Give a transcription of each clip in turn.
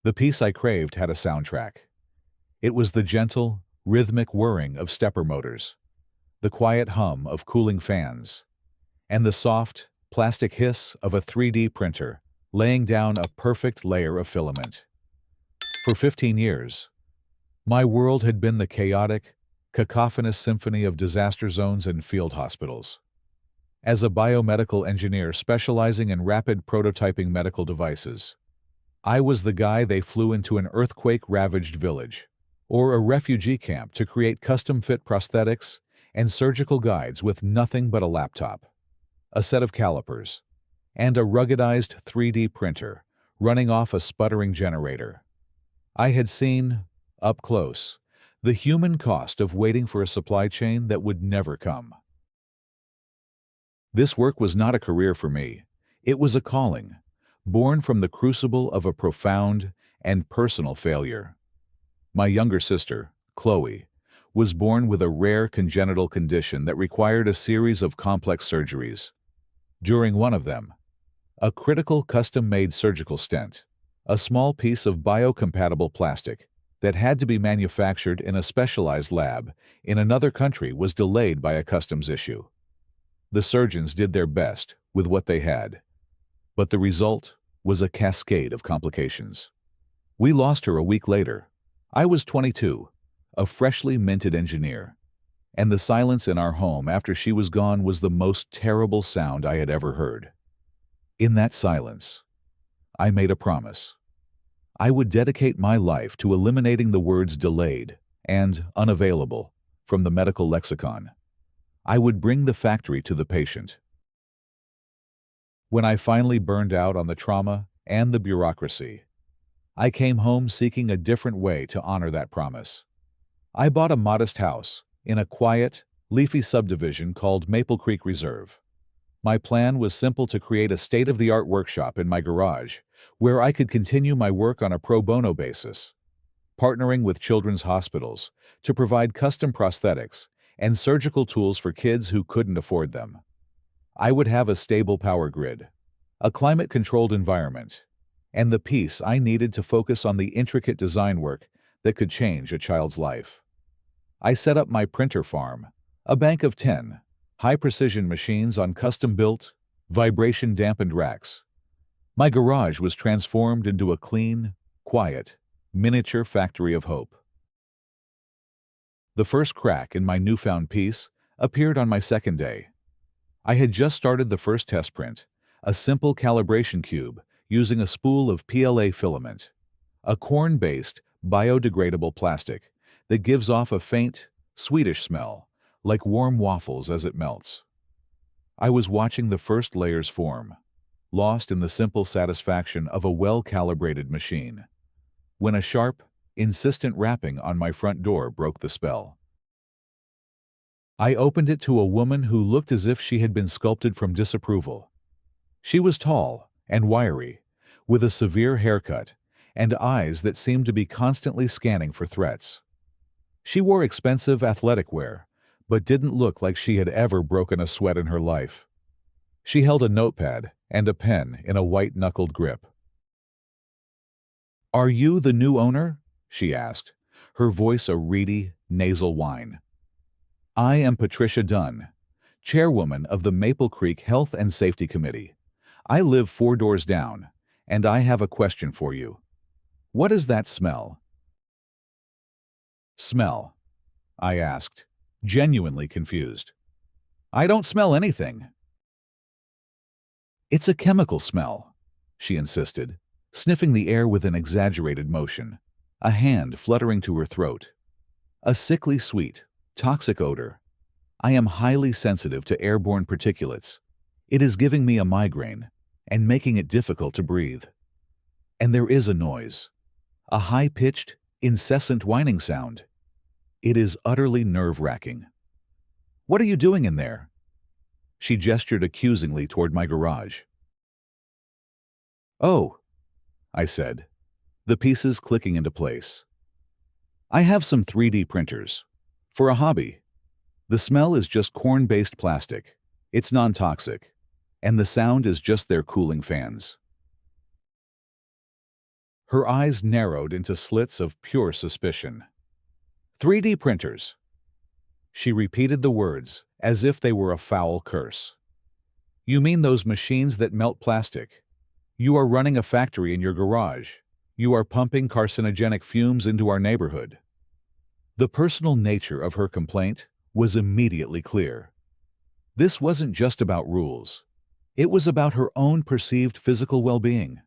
The peace I craved had a soundtrack. It was the gentle, rhythmic whirring of stepper motors, the quiet hum of cooling fans, and the soft, plastic hiss of a 3D printer laying down a perfect layer of filament. For 15 years, my world had been the chaotic, cacophonous symphony of disaster zones and field hospitals. As a biomedical engineer specializing in rapid prototyping medical devices, I was the guy they flew into an earthquake-ravaged village or a refugee camp to create custom-fit prosthetics and surgical guides with nothing but a laptop, a set of calipers, and a ruggedized 3D printer running off a sputtering generator. I had seen, up close, the human cost of waiting for a supply chain that would never come. This work was not a career for me. It was a calling, born from the crucible of a profound and personal failure. My younger sister, Chloe, was born with a rare congenital condition that required a series of complex surgeries. During one of them, a critical custom-made surgical stent, a small piece of biocompatible plastic that had to be manufactured in a specialized lab in another country, was delayed by a customs issue. The surgeons did their best with what they had, but the result was a cascade of complications. We lost her a week later. I was 22, a freshly minted engineer, and the silence in our home after she was gone was the most terrible sound I had ever heard. In that silence, I made a promise. I would dedicate my life to eliminating the words delayed and unavailable from the medical lexicon. I would bring the factory to the patient. When I finally burned out on the trauma and the bureaucracy, I came home seeking a different way to honor that promise. I bought a modest house in a quiet, leafy subdivision called Maple Creek Reserve. My plan was simple: to create a state-of-the-art workshop in my garage where I could continue my work on a pro bono basis, partnering with children's hospitals to provide custom prosthetics and surgical tools for kids who couldn't afford them. I would have a stable power grid, a climate-controlled environment, and the peace I needed to focus on the intricate design work that could change a child's life. I set up my printer farm, a bank of 10 high-precision machines on custom-built, vibration-dampened racks. My garage was transformed into a clean, quiet, miniature factory of hope. The first crack in my newfound peace appeared on my second day. I had just started the first test print, a simple calibration cube using a spool of PLA filament, a corn-based, biodegradable plastic that gives off a faint, sweetish smell, like warm waffles as it melts. I was watching the first layers form, lost in the simple satisfaction of a well-calibrated machine, when a sharp, insistent rapping on my front door broke the spell. I opened it to a woman who looked as if she had been sculpted from disapproval. She was tall and wiry, with a severe haircut and eyes that seemed to be constantly scanning for threats. She wore expensive athletic wear, but didn't look like she had ever broken a sweat in her life. She held a notepad and a pen in a white-knuckled grip. "Are you the new owner?" she asked, her voice a reedy, nasal whine. "I am Patricia Dunn, chairwoman of the Maple Creek Health and Safety Committee. I live 4 doors down, and I have a question for you. What is that smell?" "Smell?" I asked, genuinely confused. "I don't smell anything." "It's a chemical smell," she insisted, sniffing the air with an exaggerated motion, a hand fluttering to her throat. "A sickly sweet, toxic odor. I am highly sensitive to airborne particulates. It is giving me a migraine and making it difficult to breathe. And there is a noise, a high-pitched, incessant whining sound. It is utterly nerve-wracking. What are you doing in there?" She gestured accusingly toward my garage. "Oh," I said, the pieces clicking into place. "I have some 3D printers. For a hobby. The smell is just corn-based plastic. It's non-toxic. And the sound is just their cooling fans." Her eyes narrowed into slits of pure suspicion. 3D printers. She repeated the words as if they were a foul curse. You mean those machines that melt plastic? You are running a factory in your garage. You are pumping carcinogenic fumes into our neighborhood. The personal nature of her complaint was immediately clear. This wasn't just about rules. It was about her own perceived physical well-being.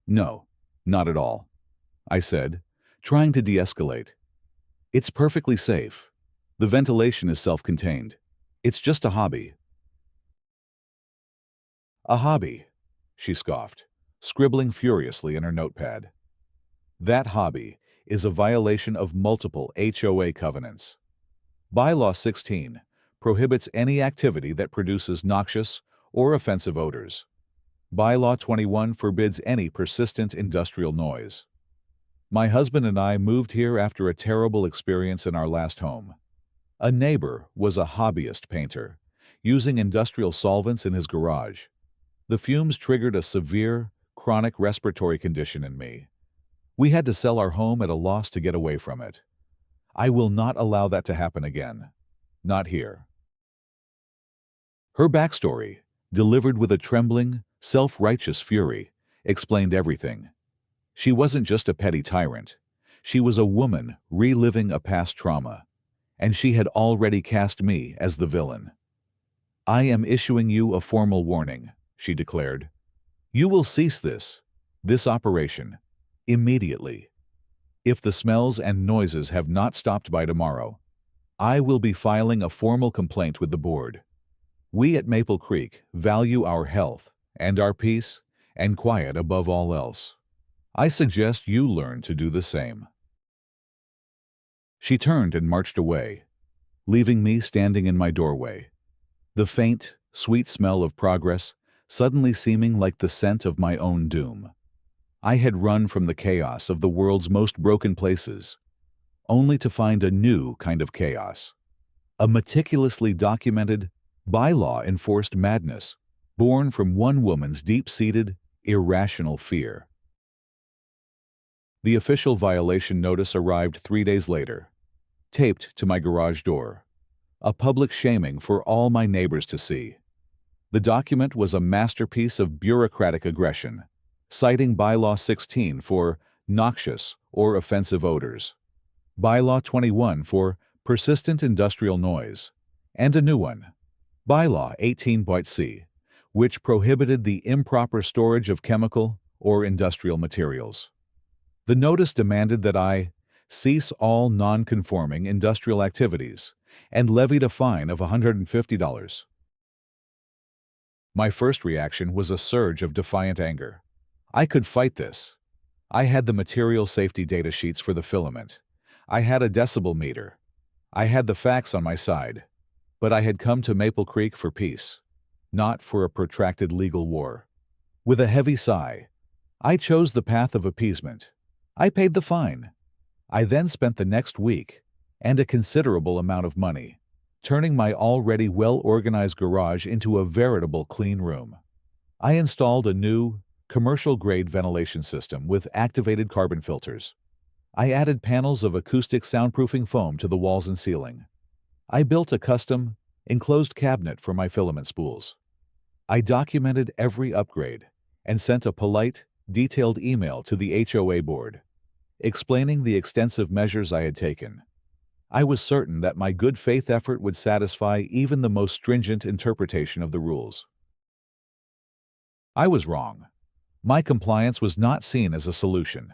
No, not at all, I said, trying to de-escalate. It's perfectly safe. The ventilation is self-contained. It's just a hobby. A hobby, she scoffed, scribbling furiously in her notepad. That hobby is a violation of multiple HOA covenants. Bylaw 16 prohibits any activity that produces noxious or offensive odors. Bylaw 21 forbids any persistent industrial noise. My husband and I moved here after a terrible experience in our last home. A neighbor was a hobbyist painter, using industrial solvents in his garage. The fumes triggered a severe, chronic respiratory condition in me. We had to sell our home at a loss to get away from it. I will not allow that to happen again. Not here. Her backstory, delivered with a trembling, self-righteous fury, explained everything. She wasn't just a petty tyrant. She was a woman reliving a past trauma, and she had already cast me as the villain. I am issuing you a formal warning, she declared. You will cease this operation, immediately. If the smells and noises have not stopped by tomorrow, I will be filing a formal complaint with the board. We at Maple Creek value our health and our peace and quiet above all else. I suggest you learn to do the same. She turned and marched away, leaving me standing in my doorway, the faint, sweet smell of progress suddenly seeming like the scent of my own doom. I had run from the chaos of the world's most broken places, only to find a new kind of chaos. A meticulously documented, bylaw-enforced madness born from one woman's deep-seated, irrational fear. The official violation notice arrived 3 days later, taped to my garage door, a public shaming for all my neighbors to see. The document was a masterpiece of bureaucratic aggression, citing Bylaw 16 for noxious or offensive odors, Bylaw 21 for persistent industrial noise, and a new one, Bylaw 18.c, which prohibited the improper storage of chemical or industrial materials. The notice demanded that I cease all non-conforming industrial activities and levied a fine of $150. My first reaction was a surge of defiant anger. I could fight this. I had the material safety data sheets for the filament. I had a decibel meter. I had the facts on my side. But I had come to Maple Creek for peace, not for a protracted legal war. With a heavy sigh, I chose the path of appeasement. I paid the fine. I then spent the next week, and a considerable amount of money, turning my already well-organized garage into a veritable clean room. I installed a new, commercial-grade ventilation system with activated carbon filters. I added panels of acoustic soundproofing foam to the walls and ceiling. I built a custom, enclosed cabinet for my filament spools. I documented every upgrade and sent a polite, detailed email to the HOA board, explaining the extensive measures I had taken. I was certain that my good faith effort would satisfy even the most stringent interpretation of the rules. I was wrong. My compliance was not seen as a solution.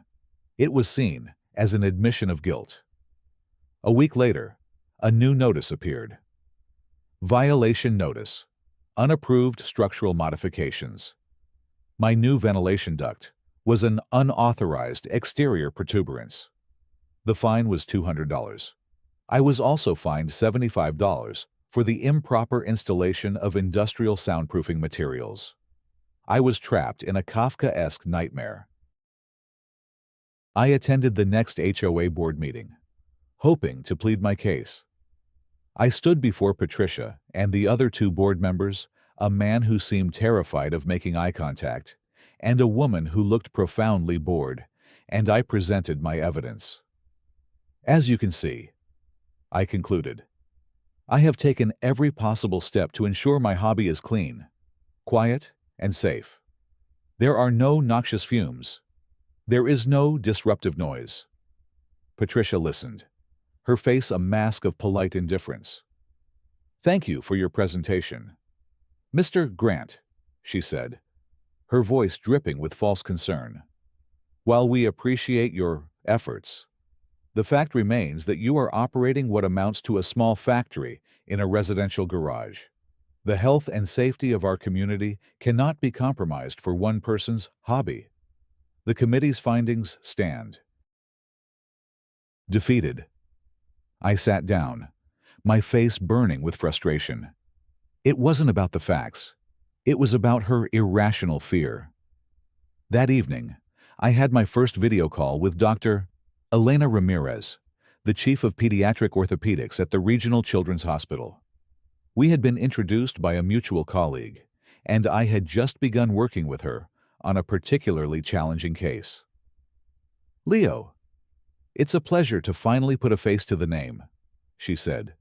It was seen as an admission of guilt. A week later, a new notice appeared. Violation notice. Unapproved structural modifications. My new ventilation duct was an unauthorized exterior protuberance. The fine was $200. I was also fined $75 for the improper installation of industrial soundproofing materials. I was trapped in a Kafkaesque nightmare. I attended the next HOA board meeting, hoping to plead my case. I stood before Patricia and the other two board members, a man who seemed terrified of making eye contact, and a woman who looked profoundly bored, and I presented my evidence. As you can see, I concluded, I have taken every possible step to ensure my hobby is clean, quiet, and safe. There are no noxious fumes. There is no disruptive noise. Patricia listened, her face a mask of polite indifference. Thank you for your presentation. Mr. Grant, she said, her voice dripping with false concern. While we appreciate your efforts, the fact remains that you are operating what amounts to a small factory in a residential garage. The health and safety of our community cannot be compromised for one person's hobby. The committee's findings stand. Defeated, I sat down, my face burning with frustration. It wasn't about the facts. It was about her irrational fear. That evening, I had my first video call with Dr. Elena Ramirez, the chief of pediatric orthopedics at the Regional Children's Hospital. We had been introduced by a mutual colleague, and I had just begun working with her on a particularly challenging case. Leo, it's a pleasure to finally put a face to the name, she said,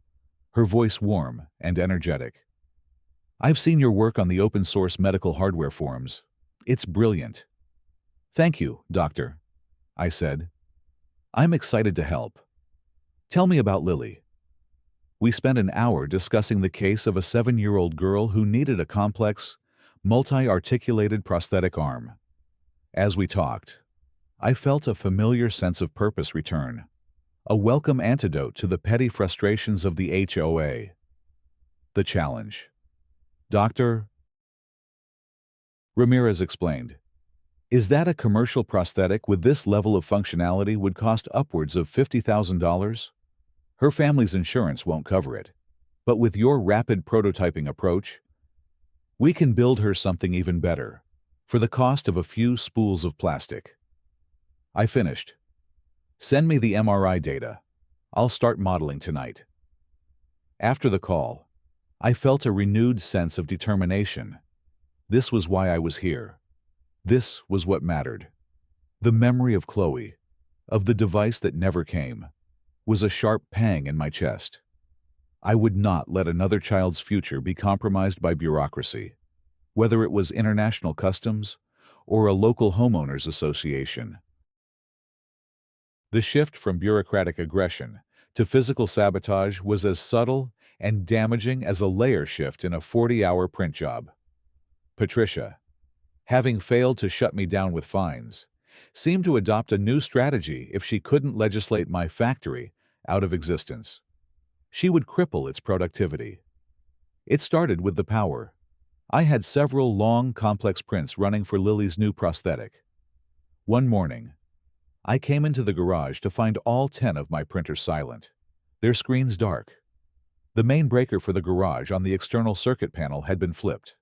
her voice warm and energetic. I've seen your work on the open-source medical hardware forums. It's brilliant. Thank you, doctor, I said. I'm excited to help. Tell me about Lily. We spent an hour discussing the case of a 7-year-old girl who needed a complex, multi-articulated prosthetic arm. As we talked, I felt a familiar sense of purpose return, a welcome antidote to the petty frustrations of the HOA. The challenge. Dr. Ramirez explained, is that a commercial prosthetic with this level of functionality would cost upwards of $50,000? Her family's insurance won't cover it. But with your rapid prototyping approach, we can build her something even better, for the cost of a few spools of plastic. I finished. Send me the MRI data. I'll start modeling tonight. After the call, I felt a renewed sense of determination. This was why I was here. This was what mattered. The memory of Chloe, of the device that never came, was a sharp pang in my chest. I would not let another child's future be compromised by bureaucracy, whether it was international customs or a local homeowners association. The shift from bureaucratic aggression to physical sabotage was as subtle and damaging as a layer shift in a 40-hour print job. Patricia, having failed to shut me down with fines, seemed to adopt a new strategy if she couldn't legislate my factory out of existence. She would cripple its productivity. It started with the power. I had several long, complex prints running for Lily's new prosthetic. One morning, I came into the garage to find all 10 of my printers silent, their screens dark. The main breaker for the garage on the external circuit panel had been flipped.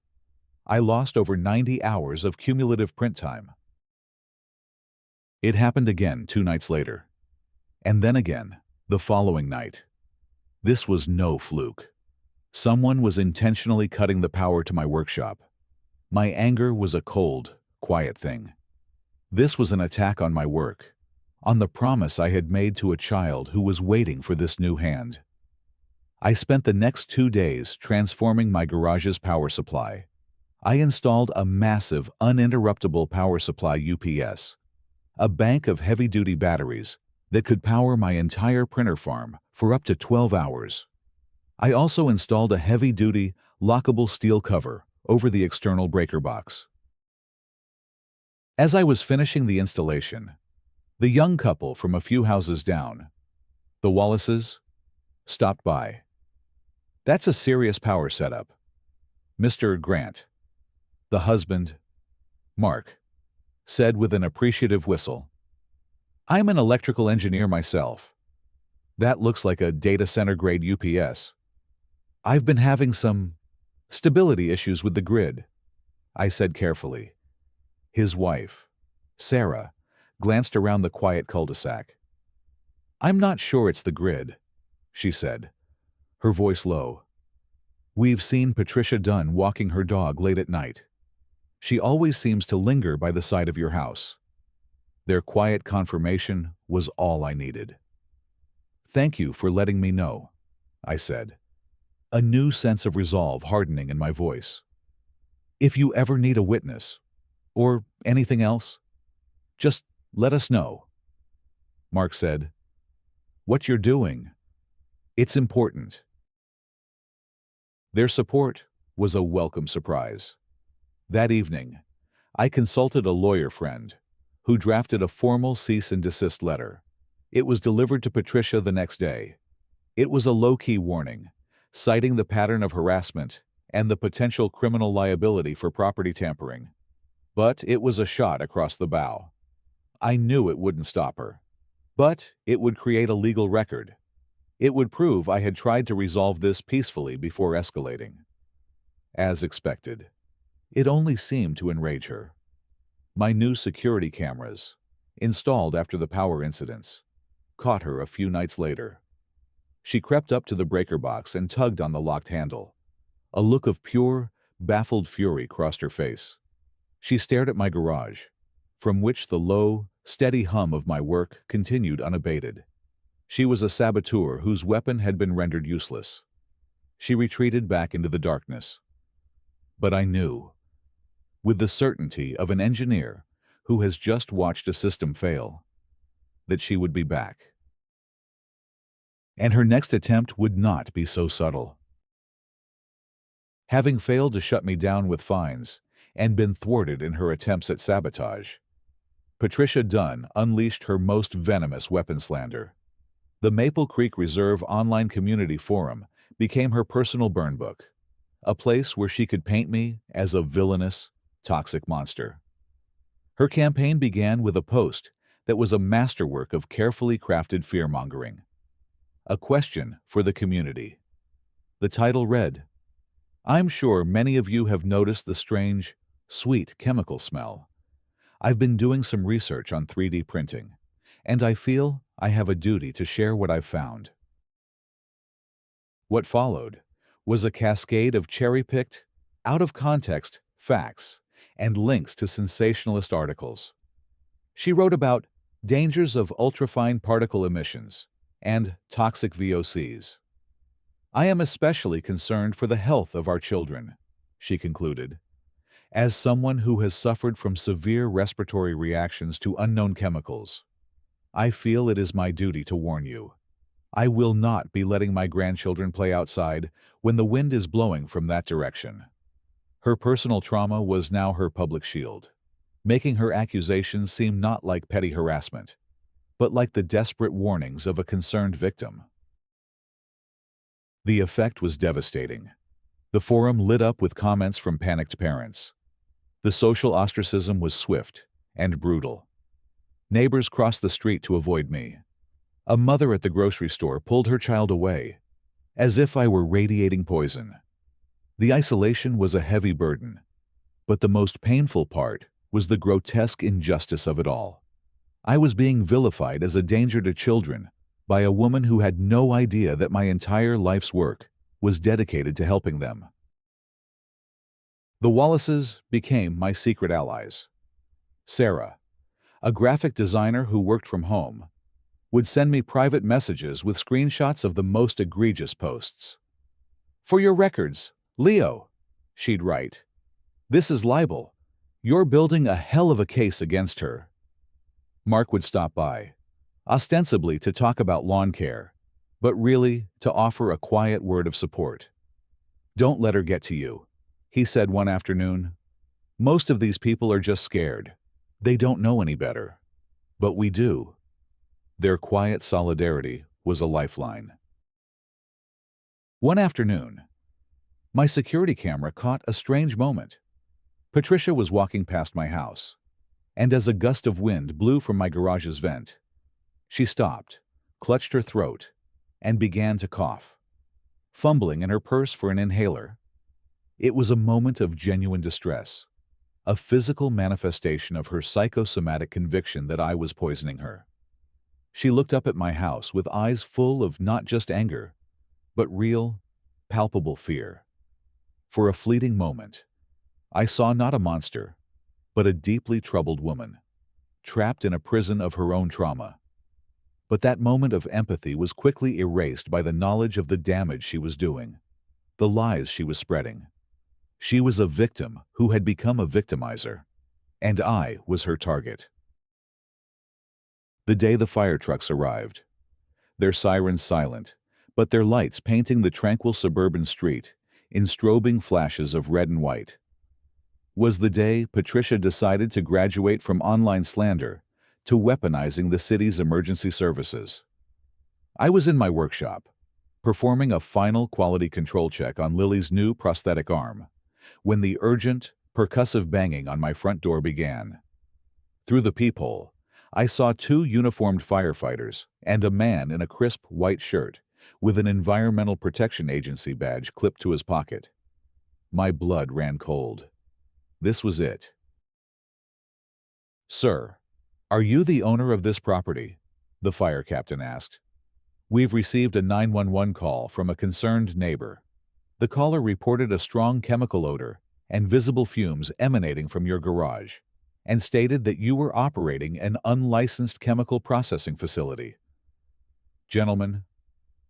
I lost over 90 hours of cumulative print time. It happened again 2 nights later, and then again the following night. This was no fluke. Someone was intentionally cutting the power to my workshop. My anger was a cold, quiet thing. This was an attack on my work, on the promise I had made to a child who was waiting for this new hand. I spent the next 2 days transforming my garage's power supply. I installed a massive, uninterruptible power supply UPS, a bank of heavy-duty batteries that could power my entire printer farm for up to 12 hours. I also installed a heavy-duty, lockable steel cover over the external breaker box. As I was finishing the installation, the young couple from a few houses down, the Wallaces, stopped by. That's a serious power setup. Mr. Grant, the husband, Mark, said with an appreciative whistle. I'm an electrical engineer myself. That looks like a data center grade UPS. I've been having some stability issues with the grid, I said carefully. His wife, Sarah, glanced around the quiet cul-de-sac. I'm not sure it's the grid, she said, her voice low. We've seen Patricia Dunn walking her dog late at night. She always seems to linger by the side of your house." Their quiet confirmation was all I needed. "Thank you for letting me know," I said, a new sense of resolve hardening in my voice. "If you ever need a witness, or anything else, just let us know." Mark said, "What you're doing, it's important." Their support was a welcome surprise. That evening, I consulted a lawyer friend who drafted a formal cease and desist letter. It was delivered to Patricia the next day. It was a low-key warning, citing the pattern of harassment and the potential criminal liability for property tampering. But it was a shot across the bow. I knew it wouldn't stop her. But it would create a legal record. It would prove I had tried to resolve this peacefully before escalating. As expected, it only seemed to enrage her. My new security cameras, installed after the power incidents, caught her a few nights later. She crept up to the breaker box and tugged on the locked handle. A look of pure, baffled fury crossed her face. She stared at my garage, from which the low, steady hum of my work continued unabated. She was a saboteur whose weapon had been rendered useless. She retreated back into the darkness. But I knew, with the certainty of an engineer who has just watched a system fail, that she would be back. And her next attempt would not be so subtle. Having failed to shut me down with fines and been thwarted in her attempts at sabotage, Patricia Dunn unleashed her most venomous weapon slander. The Maple Creek Reserve online community forum became her personal burn book, a place where she could paint me as a villainous, toxic monster. Her campaign began with a post that was a masterwork of carefully crafted fear-mongering. A question for the community. The title read, "I'm sure many of you have noticed the strange, sweet chemical smell. I've been doing some research on 3D printing, and I feel I have a duty to share what I've found." What followed was a cascade of cherry-picked, out-of-context facts and links to sensationalist articles. She wrote about dangers of ultrafine particle emissions and toxic VOCs. "I am especially concerned for the health of our children," she concluded. "As someone who has suffered from severe respiratory reactions to unknown chemicals, I feel it is my duty to warn you. I will not be letting my grandchildren play outside when the wind is blowing from that direction." Her personal trauma was now her public shield, making her accusations seem not like petty harassment, but like the desperate warnings of a concerned victim. The effect was devastating. The forum lit up with comments from panicked parents. The social ostracism was swift and brutal. Neighbors crossed the street to avoid me. A mother at the grocery store pulled her child away, as if I were radiating poison. The isolation was a heavy burden, but the most painful part was the grotesque injustice of it all. I was being vilified as a danger to children by a woman who had no idea that my entire life's work was dedicated to helping them. The Wallaces became my secret allies. Sarah, a graphic designer who worked from home, would send me private messages with screenshots of the most egregious posts. "For your records, Leo," she'd write, "this is libel. You're building a hell of a case against her." Mark would stop by, ostensibly to talk about lawn care, but really to offer a quiet word of support. "Don't let her get to you," he said one afternoon. "Most of these people are just scared. They don't know any better. But we do." Their quiet solidarity was a lifeline. One afternoon, my security camera caught a strange moment. Patricia was walking past my house, and as a gust of wind blew from my garage's vent, she stopped, clutched her throat, and began to cough, fumbling in her purse for an inhaler. It was a moment of genuine distress, a physical manifestation of her psychosomatic conviction that I was poisoning her. She looked up at my house with eyes full of not just anger, but real, palpable fear. For a fleeting moment, I saw not a monster, but a deeply troubled woman, trapped in a prison of her own trauma. But that moment of empathy was quickly erased by the knowledge of the damage she was doing, the lies she was spreading. She was a victim who had become a victimizer, and I was her target. The day the fire trucks arrived, their sirens silent, but their lights painting the tranquil suburban street in strobing flashes of red and white, was the day Patricia decided to graduate from online slander to weaponizing the city's emergency services. I was in my workshop, performing a final quality control check on Lily's new prosthetic arm, when the urgent, percussive banging on my front door began. Through the peephole, I saw two uniformed firefighters and a man in a crisp white shirt with an Environmental Protection Agency badge clipped to his pocket. My blood ran cold. This was it. "Sir, are you the owner of this property?" the fire captain asked. "We've received a 911 call from a concerned neighbor. The caller reported a strong chemical odor and visible fumes emanating from your garage, and stated that you were operating an unlicensed chemical processing facility. Gentlemen,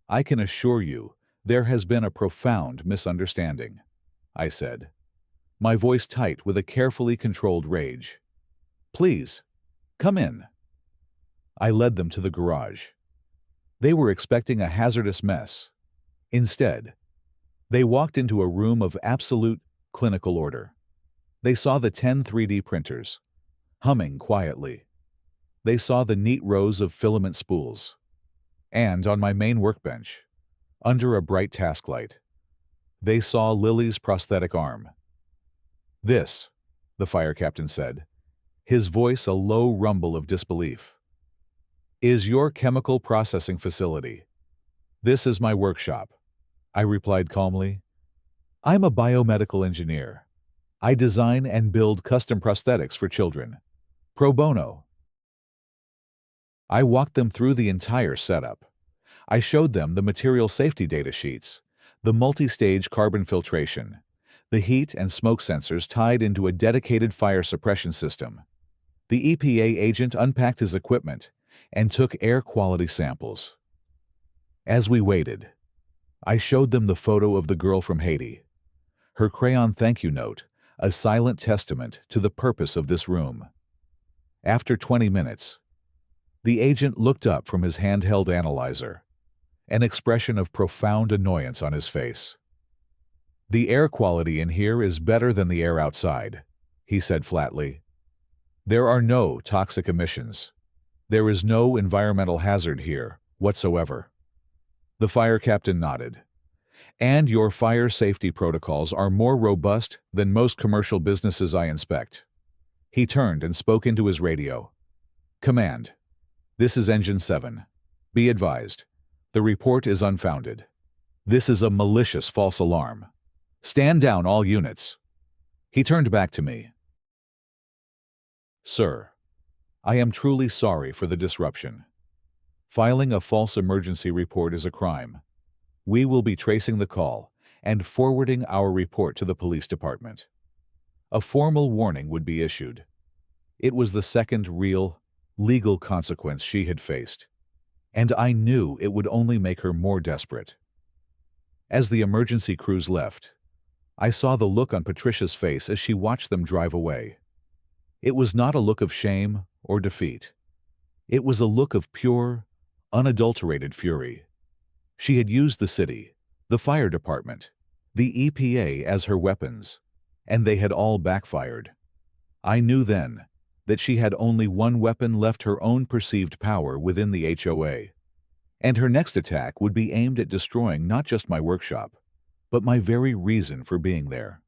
I can assure you there has been a profound misunderstanding," I said, my voice tight with a carefully controlled rage. "Please, come in." I led them to the garage. They were expecting a hazardous mess. Instead, they walked into a room of absolute clinical order. They saw the 10 3D printers, humming quietly. They saw the neat rows of filament spools. And on my main workbench, under a bright task light, they saw Lily's prosthetic arm. "This," the fire captain said, his voice a low rumble of disbelief, "is your chemical processing facility. This is my workshop," I replied calmly. "I'm a biomedical engineer. I design and build custom prosthetics for children. Pro bono." I walked them through the entire setup. I showed them the material safety data sheets, the multi-stage carbon filtration, the heat and smoke sensors tied into a dedicated fire suppression system. The EPA agent unpacked his equipment and took air quality samples. As we waited, I showed them the photo of the girl from Haiti, her crayon thank you note, a silent testament to the purpose of this room. After 20 minutes, the agent looked up from his handheld analyzer, an expression of profound annoyance on his face. "The air quality in here is better than the air outside," he said flatly. "There are no toxic emissions. There is no environmental hazard here whatsoever." The fire captain nodded. "And your fire safety protocols are more robust than most commercial businesses I inspect." He turned and spoke into his radio. "Command, this is Engine 7. Be advised, the report is unfounded. This is a malicious false alarm. Stand down all units." He turned back to me. "Sir, I am truly sorry for the disruption. Filing a false emergency report is a crime. We will be tracing the call and forwarding our report to the police department." A formal warning would be issued. It was the second real, legal consequence she had faced, and I knew it would only make her more desperate. As the emergency crews left, I saw the look on Patricia's face as she watched them drive away. It was not a look of shame or defeat. It was a look of pure, unadulterated fury. She had used the city, the fire department, the EPA as her weapons, and they had all backfired. I knew then that she had only one weapon left: her own perceived power within the HOA. And her next attack would be aimed at destroying not just my workshop, but my very reason for being there.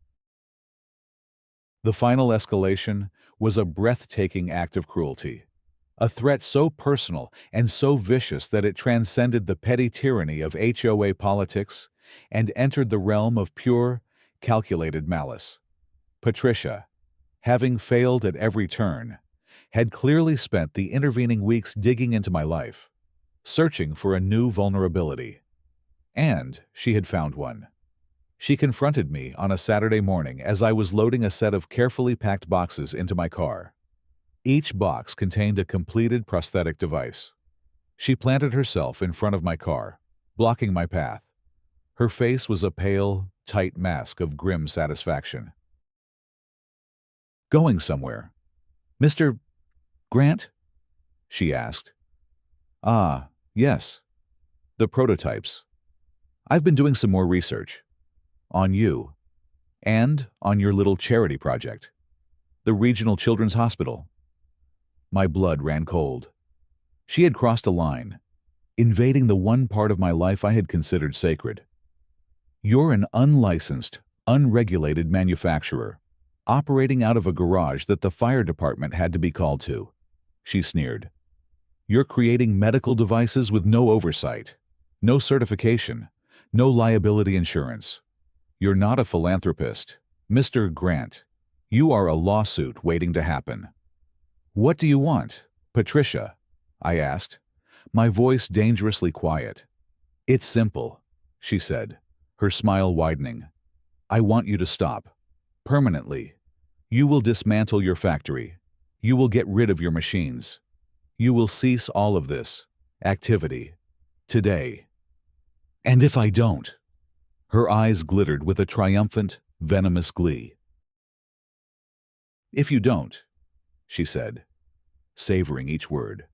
The final escalation was a breathtaking act of cruelty, a threat so personal and so vicious that it transcended the petty tyranny of HOA politics and entered the realm of pure, calculated malice. Patricia, having failed at every turn, had clearly spent the intervening weeks digging into my life, searching for a new vulnerability. And she had found one. She confronted me on a Saturday morning as I was loading a set of carefully packed boxes into my car. Each box contained a completed prosthetic device. She planted herself in front of my car, blocking my path. Her face was a pale, tight mask of grim satisfaction. "Going somewhere, Mr. Grant?" she asked. "Ah, yes. The prototypes. I've been doing some more research. On you. And on your little charity project. The Regional Children's Hospital." My blood ran cold. She had crossed a line, invading the one part of my life I had considered sacred. "You're an unlicensed, unregulated manufacturer, operating out of a garage that the fire department had to be called to," she sneered. "You're creating medical devices with no oversight, no certification, no liability insurance. You're not a philanthropist, Mr. Grant. You are a lawsuit waiting to happen." "What do you want, Patricia?" I asked, my voice dangerously quiet. "It's simple," she said, her smile widening. "I want you to stop. Permanently. You will dismantle your factory. You will get rid of your machines. You will cease all of this activity. Today. And if I don't?" Her eyes glittered with a triumphant, venomous glee. "If you don't," she said, savoring each word,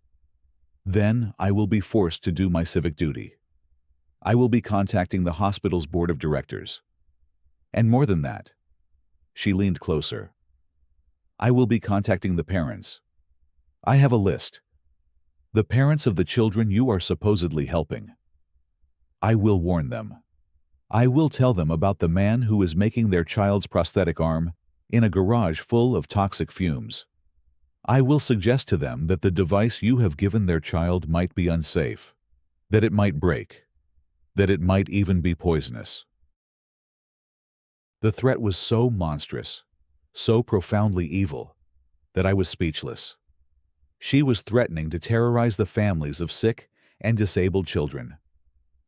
"then I will be forced to do my civic duty. I will be contacting the hospital's board of directors. And more than that," she leaned closer, "I will be contacting the parents. I have a list. The parents of the children you are supposedly helping. I will warn them. I will tell them about the man who is making their child's prosthetic arm in a garage full of toxic fumes. I will suggest to them that the device you have given their child might be unsafe, that it might break, that it might even be poisonous." The threat was so monstrous, so profoundly evil, that I was speechless. She was threatening to terrorize the families of sick and disabled children.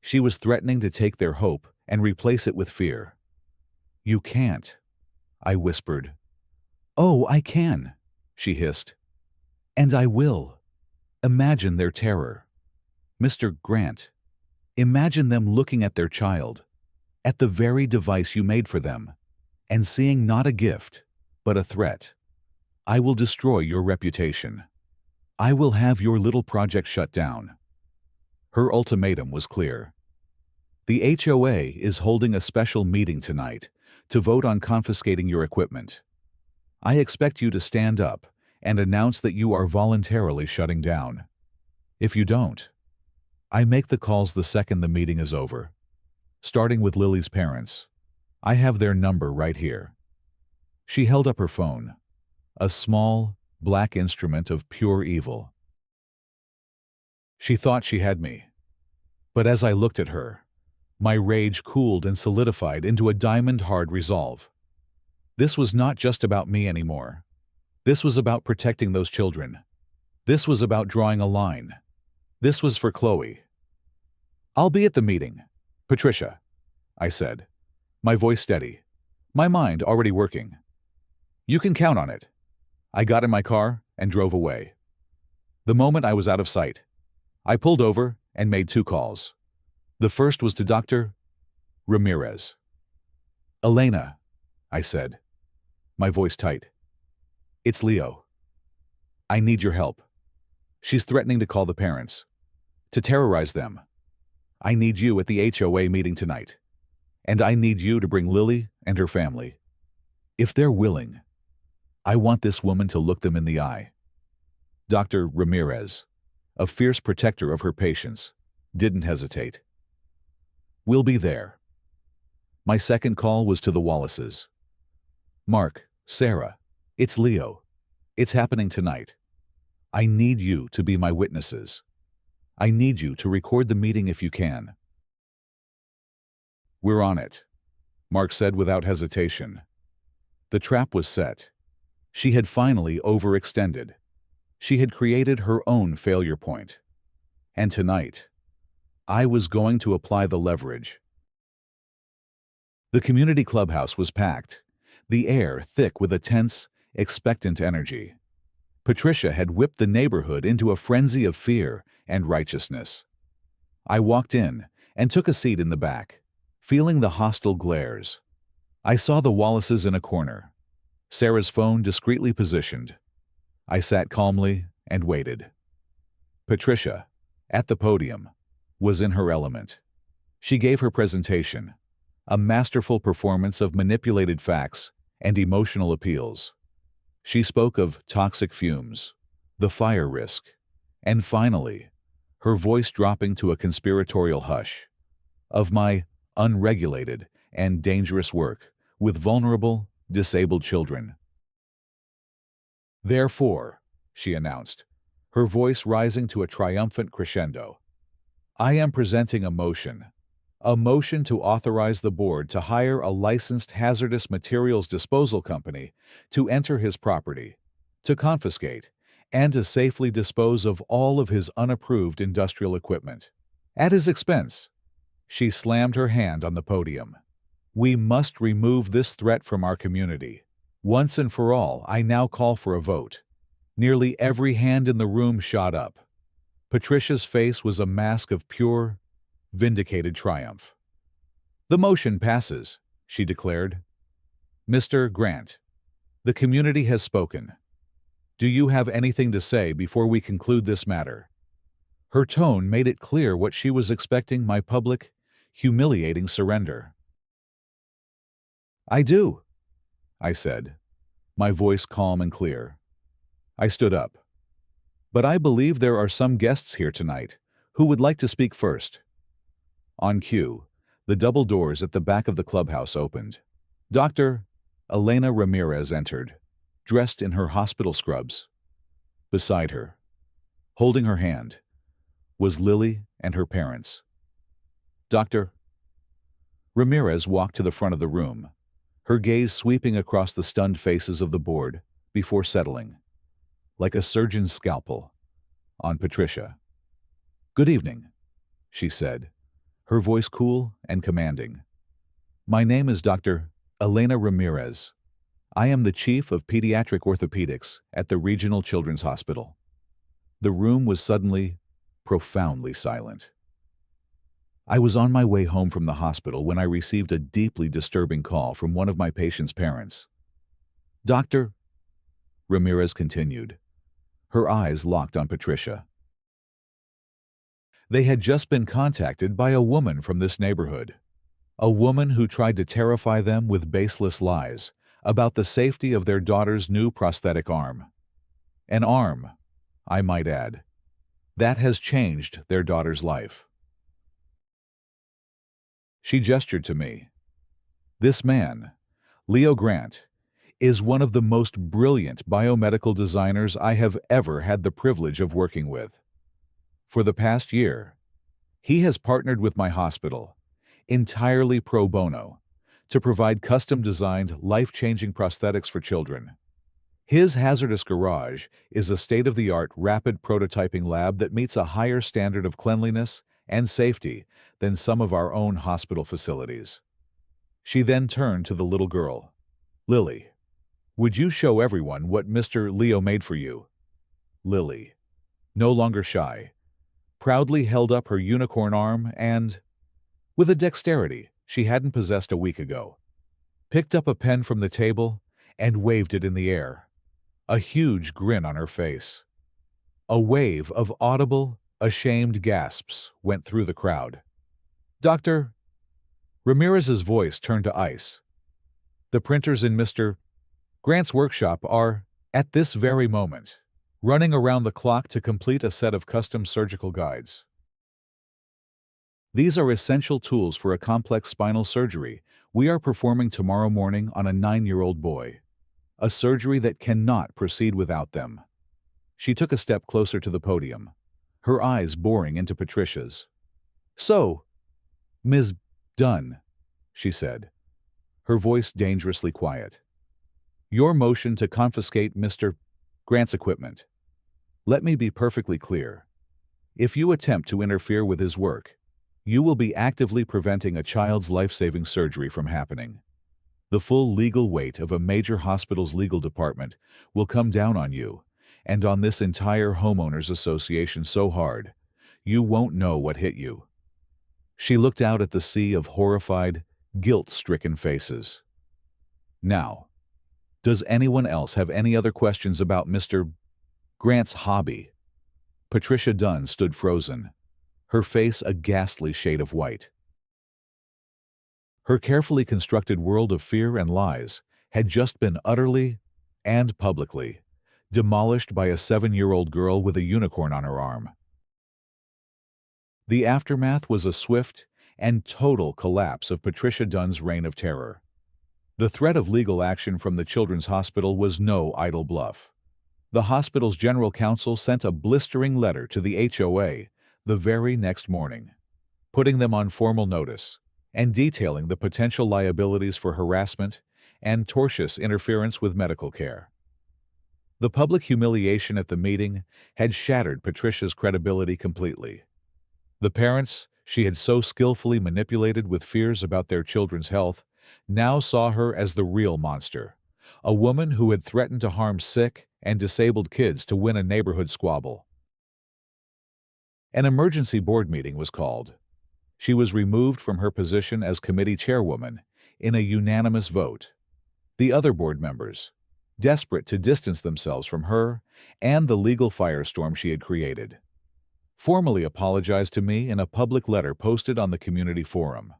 She was threatening to take their hope and replace it with fear. "You can't," I whispered. "Oh, I can," she hissed. "And I will. Imagine their terror. Mr. Grant, imagine them looking at their child, at the very device you made for them, and seeing not a gift, but a threat. I will destroy your reputation. I will have your little project shut down." Her ultimatum was clear. "The HOA is holding a special meeting tonight to vote on confiscating your equipment. I expect you to stand up and announce that you are voluntarily shutting down. If you don't, I make the calls the second the meeting is over, starting with Lily's parents. I have their number right here." She held up her phone, a small, black instrument of pure evil. She thought she had me. But as I looked at her, my rage cooled and solidified into a diamond-hard resolve. This was not just about me anymore. This was about protecting those children. This was about drawing a line. This was for Chloe. "I'll be at the meeting, Patricia," I said, my voice steady, my mind already working. "You can count on it." I got in my car and drove away. The moment I was out of sight, I pulled over and made 2 calls. The first was to Dr. Ramirez. "Elena," I said, my voice tight. "It's Leo. I need your help. She's threatening to call the parents, to terrorize them. I need you at the HOA meeting tonight. And I need you to bring Lily and her family. If they're willing, I want this woman to look them in the eye." Dr. Ramirez, a fierce protector of her patients, didn't hesitate. "We'll be there." My second call was to the Wallaces. "Mark, Sarah, it's Leo. It's happening tonight. I need you to be my witnesses. I need you to record the meeting if you can." "We're on it," Mark said without hesitation. The trap was set. She had finally overextended. She had created her own failure point. And tonight, I was going to apply the leverage. The community clubhouse was packed, the air thick with a tense, expectant energy. Patricia had whipped the neighborhood into a frenzy of fear and righteousness. I walked in and took a seat in the back, feeling the hostile glares. I saw the Wallaces in a corner, Sarah's phone discreetly positioned. I sat calmly and waited. Patricia, at the podium, was in her element. She gave her presentation, a masterful performance of manipulated facts and emotional appeals. She spoke of toxic fumes, the fire risk, and finally, her voice dropping to a conspiratorial hush, of my unregulated and dangerous work with vulnerable, disabled children. Therefore, she announced, her voice rising to a triumphant crescendo, I am presenting a motion to authorize the board to hire a licensed hazardous materials disposal company to enter his property, to confiscate, and to safely dispose of all of his unapproved industrial equipment. At his expense. She slammed her hand on the podium. We must remove this threat from our community. Once and for all, I now call for a vote. Nearly every hand in the room shot up. Patricia's face was a mask of pure, vindicated triumph. The motion passes, she declared. Mr. Grant, the community has spoken. Do you have anything to say before we conclude this matter? Her tone made it clear what she was expecting: my public, humiliating surrender. I do, I said, my voice calm and clear. I stood up. But I believe there are some guests here tonight who would like to speak first. On cue, the double doors at the back of the clubhouse opened. Dr. Elena Ramirez entered, dressed in her hospital scrubs. Beside her, holding her hand, was Lily and her parents. Dr. Ramirez walked to the front of the room, her gaze sweeping across the stunned faces of the board before settling, like a surgeon's scalpel, on Patricia. Good evening, she said, her voice cool and commanding. My name is Dr. Elena Ramirez. I am the Chief of Pediatric Orthopedics at the Regional Children's Hospital. The room was suddenly, profoundly silent. I was on my way home from the hospital when I received a deeply disturbing call from one of my patient's parents. Dr. Ramirez continued, her eyes locked on Patricia. They had just been contacted by a woman from this neighborhood, a woman who tried to terrify them with baseless lies about the safety of their daughter's new prosthetic arm. An arm, I might add, that has changed their daughter's life. She gestured to me. This man, Leo Grant, is one of the most brilliant biomedical designers I have ever had the privilege of working with. For the past year, he has partnered with my hospital, entirely pro bono, to provide custom-designed, life-changing prosthetics for children. His hazardous garage is a state-of-the-art rapid prototyping lab that meets a higher standard of cleanliness and safety than some of our own hospital facilities. She then turned to the little girl. Lily, would you show everyone what Mr. Leo made for you? Lily, no longer shy, proudly held up her unicorn arm and, with a dexterity she hadn't possessed a week ago, picked up a pen from the table and waved it in the air, a huge grin on her face. A wave of audible, ashamed gasps went through the crowd. Dr. Ramirez's voice turned to ice. The printers in Mr. Grant's workshop are, at this very moment, running around the clock to complete a set of custom surgical guides. These are essential tools for a complex spinal surgery we are performing tomorrow morning on a 9-year-old boy, a surgery that cannot proceed without them. She took a step closer to the podium, her eyes boring into Patricia's. So, Ms. Dunn, she said, her voice dangerously quiet. Your motion to confiscate Mr. Grant's equipment. Let me be perfectly clear. If you attempt to interfere with his work, You will be actively preventing a child's life-saving surgery from happening. The full legal weight of a major hospital's legal department will come down on you, and on this entire homeowners association so hard, you won't know what hit you." She looked out at the sea of horrified, guilt-stricken faces. "Now, does anyone else have any other questions about Mr. Grant's hobby?" Patricia Dunn stood frozen, her face a ghastly shade of white. Her carefully constructed world of fear and lies had just been utterly and publicly demolished by a 7-year-old girl with a unicorn on her arm. The aftermath was a swift and total collapse of Patricia Dunn's reign of terror. The threat of legal action from the Children's Hospital was no idle bluff. The hospital's general counsel sent a blistering letter to the HOA the very next morning, putting them on formal notice and detailing the potential liabilities for harassment and tortious interference with medical care. The public humiliation at the meeting had shattered Patricia's credibility completely. The parents she had so skillfully manipulated with fears about their children's health now saw her as the real monster, a woman who had threatened to harm sick and disabled kids to win a neighborhood squabble. An emergency board meeting was called. She was removed from her position as committee chairwoman in a unanimous vote. The other board members, desperate to distance themselves from her and the legal firestorm she had created, formally apologized to me in a public letter posted on the community forum.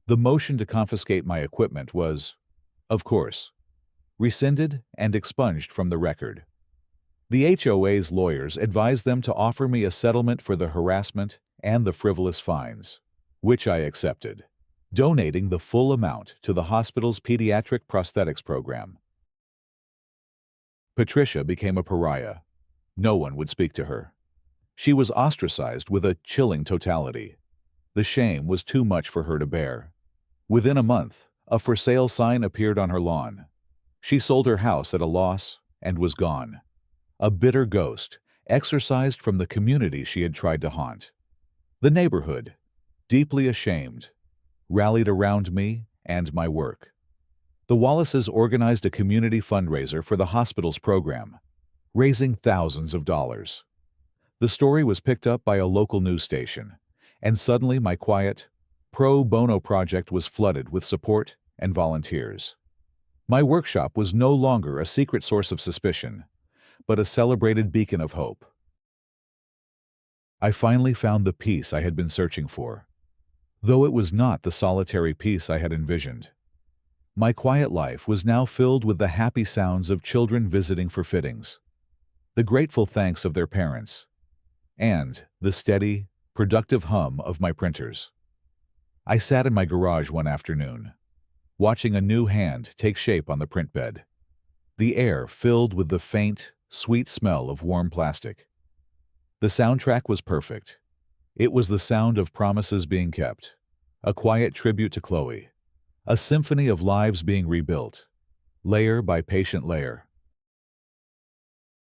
The motion to confiscate my equipment was, of course, rescinded and expunged from the record. The HOA's lawyers advised them to offer me a settlement for the harassment and the frivolous fines, which I accepted, donating the full amount to the hospital's pediatric prosthetics program. Patricia became a pariah. No one would speak to her. She was ostracized with a chilling totality. The shame was too much for her to bear. Within a month, a for sale sign appeared on her lawn. She sold her house at a loss and was gone. A bitter ghost, exorcised from the community she had tried to haunt. The neighborhood, deeply ashamed, rallied around me and my work. The Wallaces organized a community fundraiser for the hospital's program, raising thousands of dollars. The story was picked up by a local news station, and suddenly my quiet, pro bono project was flooded with support and volunteers. My workshop was no longer a secret source of suspicion, but a celebrated beacon of hope. I finally found the peace I had been searching for, though it was not the solitary peace I had envisioned. My quiet life was now filled with the happy sounds of children visiting for fittings, the grateful thanks of their parents, and the steady, productive hum of my printers. I sat in my garage one afternoon, watching a new hand take shape on the print bed, the air filled with the faint, sweet smell of warm plastic. The soundtrack was perfect. It was the sound of promises being kept, a quiet tribute to Chloe, a symphony of lives being rebuilt, layer by patient layer.